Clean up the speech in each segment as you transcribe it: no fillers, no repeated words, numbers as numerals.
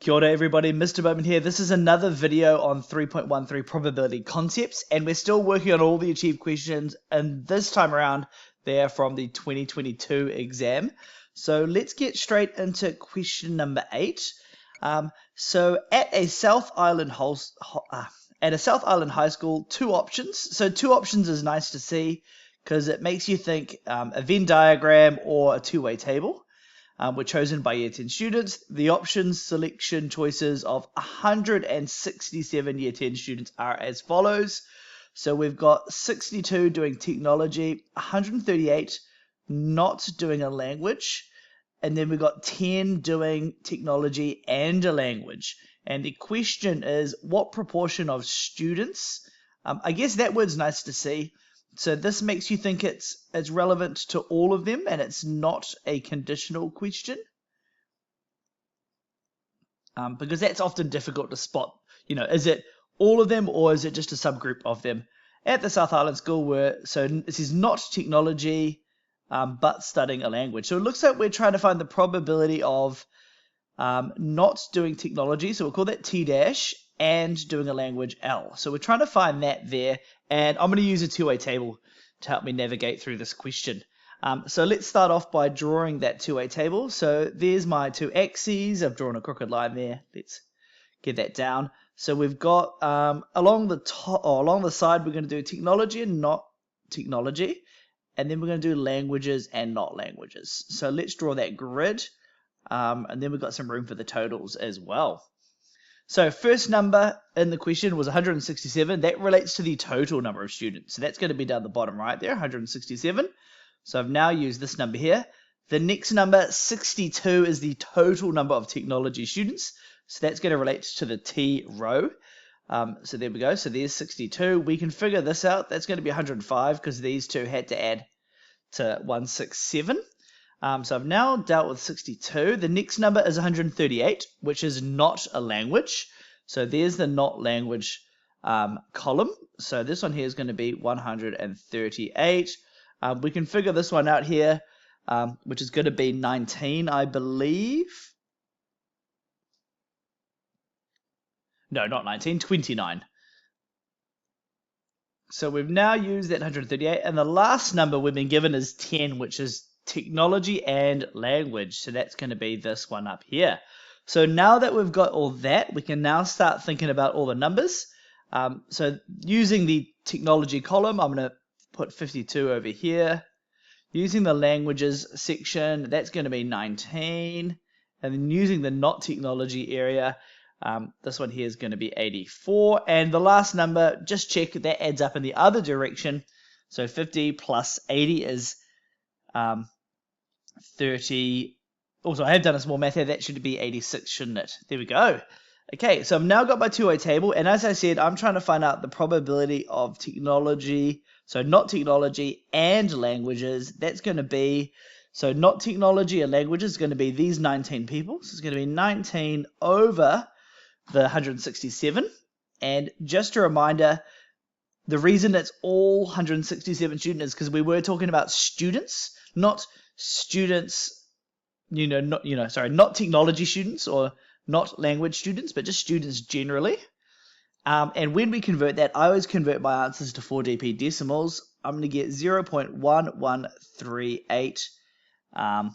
Kia ora everybody, Mr. Bowman here. This is another video on 3.13 probability concepts, and we're still working on all the achieved questions, and this time around they're from the 2022 exam. So let's get straight into question number 8. So at a South Island high school, two options. So two options is nice to see because it makes you think a Venn diagram or a two-way table. Were chosen by Year 10 students. The options selection choices of 167 Year 10 students are as follows. So we've got 62 doing technology, 138 not doing a language, and then we've got 10 doing technology and a language. And the question is, what proportion of students? I guess that word's nice to see. So this makes you think it's relevant to all of them, and it's not a conditional question, because that's often difficult to spot. Is it all of them or is it just a subgroup of them? At the South Island School, so this is not technology, but studying a language. So it looks like we're trying to find the probability of not doing technology. So we'll call that T dash, and doing a language L. So we're trying to find that there, and I'm going to use a two-way table to help me navigate through this question. So let's start off by drawing that two-way table. So there's my two axes. I've drawn a crooked line there. Let's get that down. So we've got along the top, or along the side, we're going to do technology and not technology, and then we're going to do languages and not languages. So let's draw that grid, and then we've got some room for the totals as well. So first number in the question was 167. That relates to the total number of students. So that's going to be down the bottom right there, 167. So I've now used this number here. The next number, 62, is the total number of technology students. So that's going to relate to the T row. So there we go. So there's 62. We can figure this out. That's going to be 105 because these two had to add to 167. So I've now dealt with 62. The next number is 138, which is not a language. So there's the not language column. So this one here is going to be 138. We can figure this one out here, which is going to be 19, I believe. No, not 19, 29. So we've now used that 138, and the last number we've been given is 10, which is technology and language. So that's going to be this one up here. So now that we've got all that, we can now start thinking about all the numbers. So using the technology column, I'm going to put 52 over here. Using the languages section, that's going to be 19. And then using the not technology area, this one here is going to be 84. And the last number, just check that adds up in the other direction. So 50 plus 80 is 30. Also, I have done a small math here. That should be 86, shouldn't it? There we go. Okay, so I've now got my two-way table, and as I said, I'm trying to find out the probability of technology, so not technology and languages. That's going to be, so not technology and languages is going to be these 19 people. So it's going to be 19 over the 167. And just a reminder, the reason it's all 167 students is because we were talking about students, not students, not technology students or not language students, but just students generally. And when we convert that, I always convert my answers to 4DP decimals. I'm going to get 0.1138, and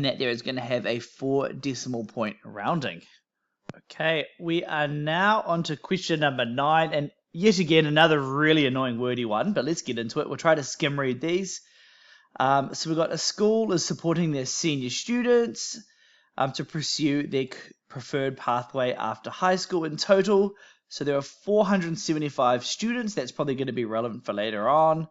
that there is going to have a 4 decimal point rounding. Okay, we are now on to question number 9, and yet again another really annoying wordy one, but let's get into it. We'll try to skim read these. So we've got a school is supporting their senior students to pursue their preferred pathway after high school in total. So there are 475 students. That's probably going to be relevant for later on.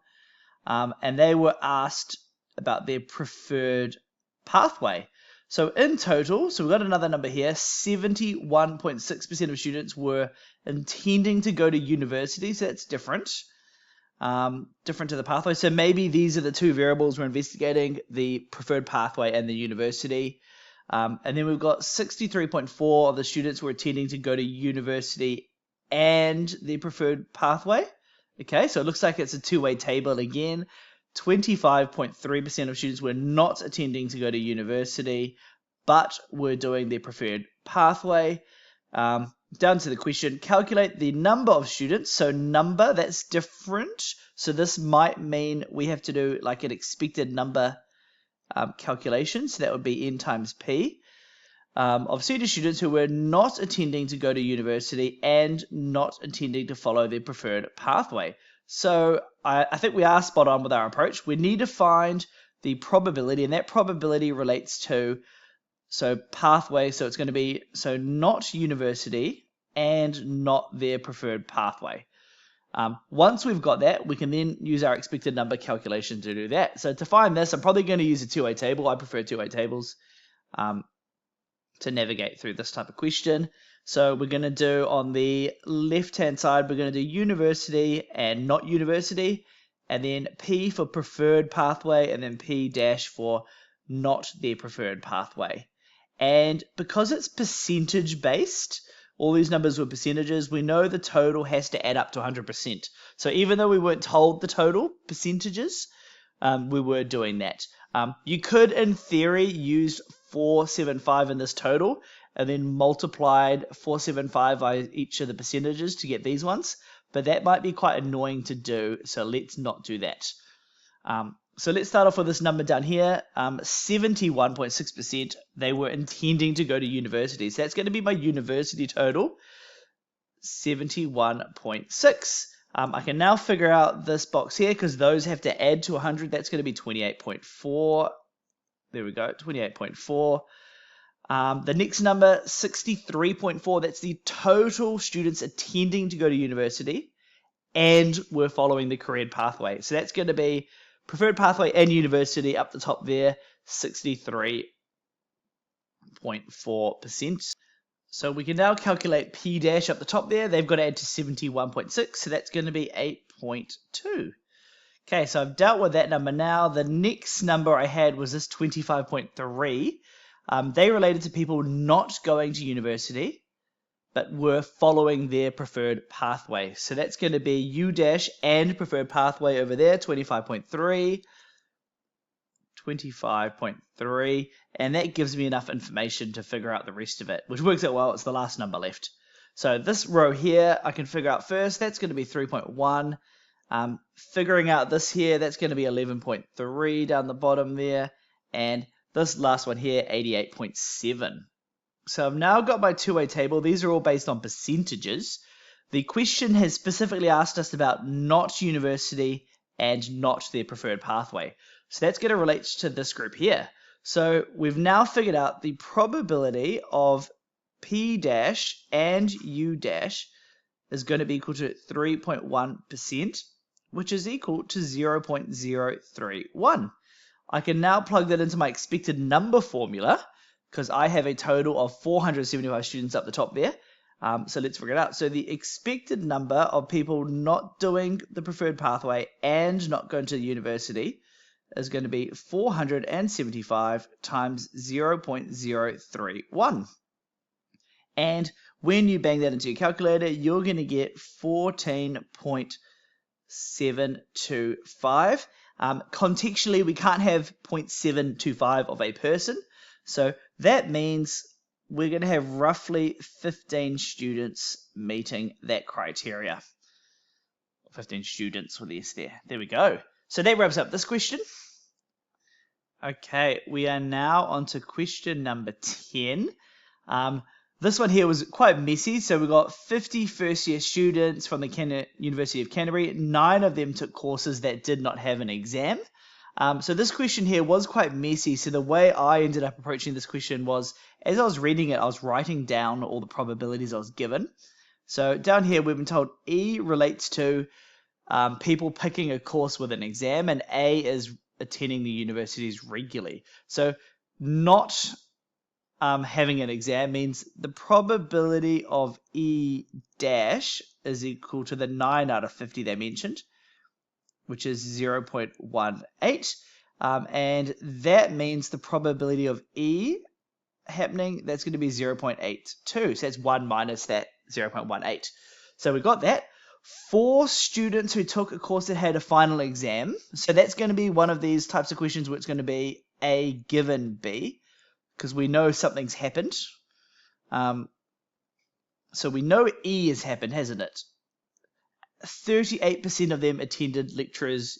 And they were asked about their preferred pathway. So in total, so we've got another number here, 71.6% of students were intending to go to university. So that's different. Different to the pathway. So maybe these are the two variables we're investigating, the preferred pathway and the university. And then we've got 63.4% of the students were intending to go to university and the preferred pathway. Okay, so it looks like it's a two-way table again. 25.3% of students were not attending to go to university, but were doing their preferred pathway. Down to the question, calculate the number of students. So number, that's different. So this might mean we have to do like an expected number calculation. So that would be n times p. Of senior students who were not intending to go to university and not intending to follow their preferred pathway. So I think we are spot on with our approach. We need to find the probability, and that probability relates to pathway. So it's going to be not university and not their preferred pathway. Once we've got that, we can then use our expected number calculation to do that. So to find this, I'm probably going to use a two-way table. I prefer two-way tables to navigate through this type of question. So we're going to do on the left-hand side, we're going to do university and not university, and then P for preferred pathway, and then P dash for not their preferred pathway. And because it's percentage based, all these numbers were percentages, we know the total has to add up to 100%. So even though we weren't told the total percentages, we were doing that. You could, in theory, use 475 in this total, and then multiplied 475 by each of the percentages to get these ones, but that might be quite annoying to do, so let's not do that. So let's start off with this number down here, 71.6%, they were intending to go to university, so that's going to be my university total, 71.6. I can now figure out this box here, because those have to add to 100, that's going to be 28.4. There we go, 28.4. The next number, 63.4, that's the total students intending to go to university and were following the career pathway. So that's going to be preferred pathway and university up the top there, 63.4%. So we can now calculate P dash up the top there. They've got to add to 71.6, so that's going to be 8.2. Okay, so I've dealt with that number now. The next number I had was this 25.3. They related to people not going to university, but were following their preferred pathway. So that's going to be U dash and preferred pathway over there, 25.3. 25.3, and that gives me enough information to figure out the rest of it, which works out well. It's the last number left. So this row here, I can figure out first. That's going to be 3.1. Figuring out this here, that's going to be 11.3 down the bottom there. And this last one here, 88.7. So I've now got my two-way table. These are all based on percentages. The question has specifically asked us about not university and not their preferred pathway. So that's going to relate to this group here. So we've now figured out the probability of P dash and U dash is going to be equal to 3.1%, which is equal to 0.031. I can now plug that into my expected number formula because I have a total of 475 students up the top there. So let's figure it out. So the expected number of people not doing the preferred pathway and not going to the university is going to be 475 times 0.031. And when you bang that into your calculator, you're going to get 14.725. Contextually, we can't have 0.725 of a person. So that means we're going to have roughly 15 students meeting that criteria. 15 students with S there. There we go. So that wraps up this question. Okay, we are now on to question number 10. This one here was quite messy. So we got 50 first-year students from the University of Canterbury. 9 of them took courses that did not have an exam. So this question here was quite messy. So the way I ended up approaching this question was, as I was reading it, I was writing down all the probabilities I was given. So down here, we've been told E relates to people picking a course with an exam, and A is attending the universities regularly. So not having an exam means the probability of E dash is equal to the 9 out of 50 they mentioned, which is 0.18. And that means the probability of E happening, that's going to be 0.82. So that's 1 minus that 0.18. So we got that. 4 students who took a course that had a final exam. So that's going to be one of these types of questions where it's going to be A given B, because we know something's happened. So we know E has happened, hasn't it? 38% of them attended lectures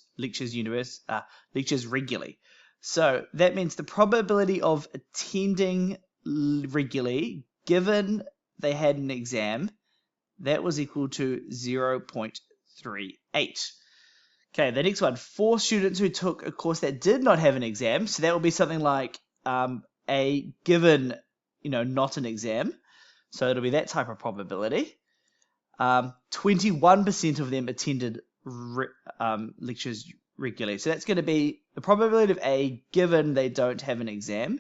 regularly. So that means the probability of attending regularly, given they had an exam, that was equal to 0.38. Okay, the next one, 4 students who took a course that did not have an exam. So that will be something like a given, not an exam. So it'll be that type of probability. 21% of them attended lectures regularly. So that's going to be the probability of A given they don't have an exam.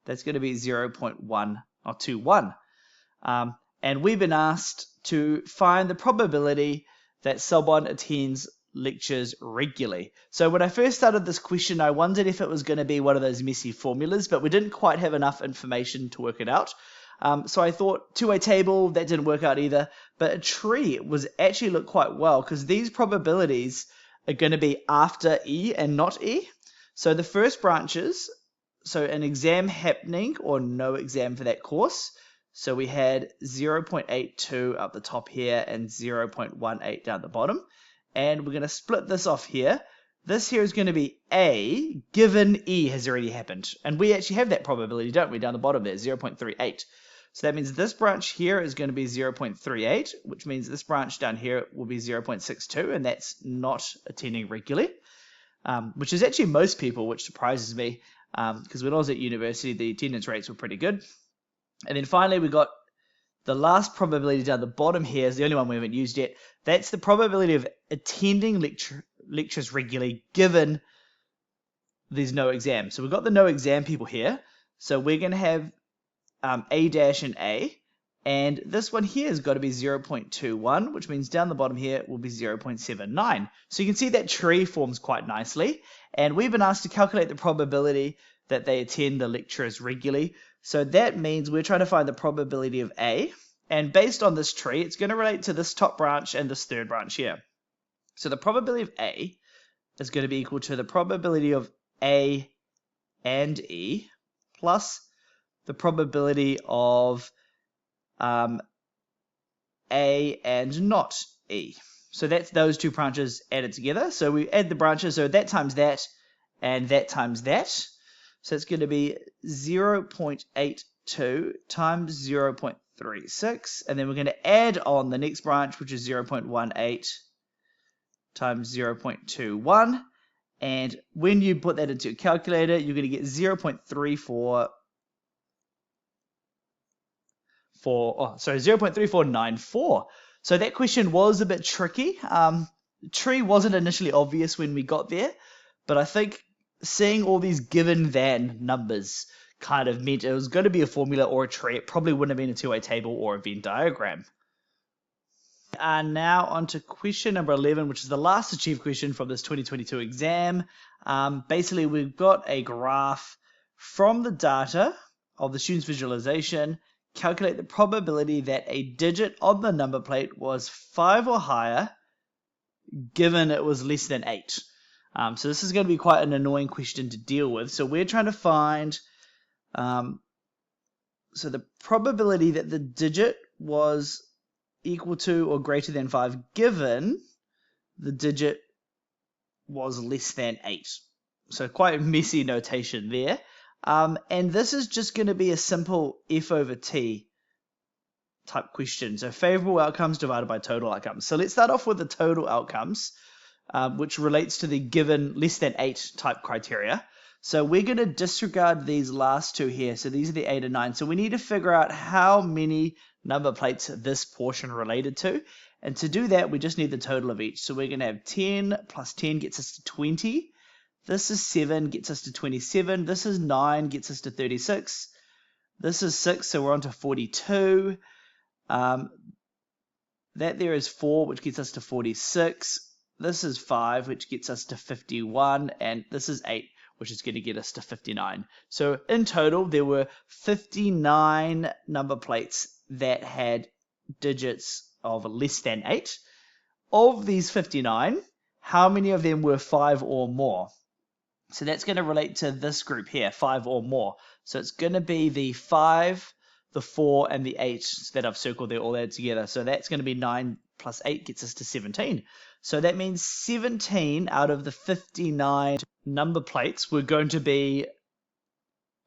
That's going to be 0.121. And we've been asked to find the probability that someone attends lectures regularly. So when I first started this question, I wondered if it was going to be one of those messy formulas, but we didn't quite have enough information to work it out. So I thought two-way table, that didn't work out either, but a tree was actually looked quite well because these probabilities are going to be after E and not E. So the first branches, so an exam happening or no exam for that course. So we had 0.82 up the top here and 0.18 down the bottom. And we're going to split this off here. This here is going to be A given E has already happened. And we actually have that probability, don't we, down the bottom there, 0.38. So that means this branch here is going to be 0.38, which means this branch down here will be 0.62, and that's not attending regularly, which is actually most people, which surprises me, because when I was at university, the attendance rates were pretty good. And then finally, we got the last probability down the bottom here is the only one we haven't used yet. That's the probability of attending lectures regularly given there's no exam. So we've got the no exam people here. So we're going to have A dash and A. And this one here has got to be 0.21, which means down the bottom here will be 0.79. So you can see that tree forms quite nicely. And we've been asked to calculate the probability that they attend the lectures regularly. So that means we're trying to find the probability of A. And based on this tree, it's going to relate to this top branch and this third branch here. So the probability of A is going to be equal to the probability of A and E plus the probability of A and not E. So that's those two branches added together. So we add the branches, so that times that and that times that. So it's going to be 0.82 times 0.36. And then we're going to add on the next branch, which is 0.18 times 0.21. And when you put that into your calculator, you're going to get 0.3494. So that question was a bit tricky. Tree wasn't initially obvious when we got there, but I think seeing all these given than numbers kind of meant it was going to be a formula or a tree. It probably wouldn't have been a two-way table or a Venn diagram. Now on to question number 11, which is the last achieved question from this 2022 exam. Basically, we've got a graph from the data of the student's visualization. Calculate the probability that a digit on the number plate was 5 or higher given it was less than 8. So this is going to be quite an annoying question to deal with. So we're trying to find so the probability that the digit was equal to or greater than 5 given the digit was less than 8. So quite messy notation there. And this is just going to be a simple F over T type question. So favorable outcomes divided by total outcomes. So let's start off with the total outcomes, which relates to the given less than 8 type criteria. So we're going to disregard these last two here. So these are the 8 and 9. So we need to figure out how many number plates this portion related to. And to do that, we just need the total of each. So we're going to have 10 plus 10 gets us to 20. This is 7, gets us to 27. This is 9, gets us to 36. This is 6, so we're on to 42. That there is 4, which gets us to 46. This is 5, which gets us to 51. And this is 8, which is going to get us to 59. So in total, there were 59 number plates that had digits of less than 8. Of these 59, how many of them were 5 or more? So that's going to relate to this group here, 5 or more. So it's going to be the the 4 and the 8 that I've circled there all added together. So that's going to be 9 plus 8 gets us to 17. So that means 17 out of the 59 number plates were going to be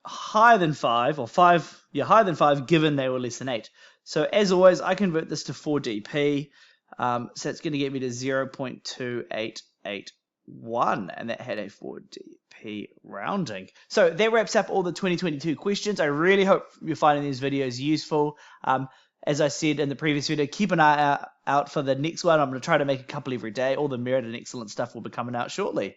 higher than 5, or 5, yeah, higher than 5, given they were less than 8. So as always, I convert this to 4dp. So it's going to get me to 0.2881, and that had a 4dp rounding. So that wraps up all the 2022 questions. I really hope you're finding these videos useful. As I said in the previous video, keep an eye out for the next one. I'm going to try to make a couple every day. All the merit and excellent stuff will be coming out shortly.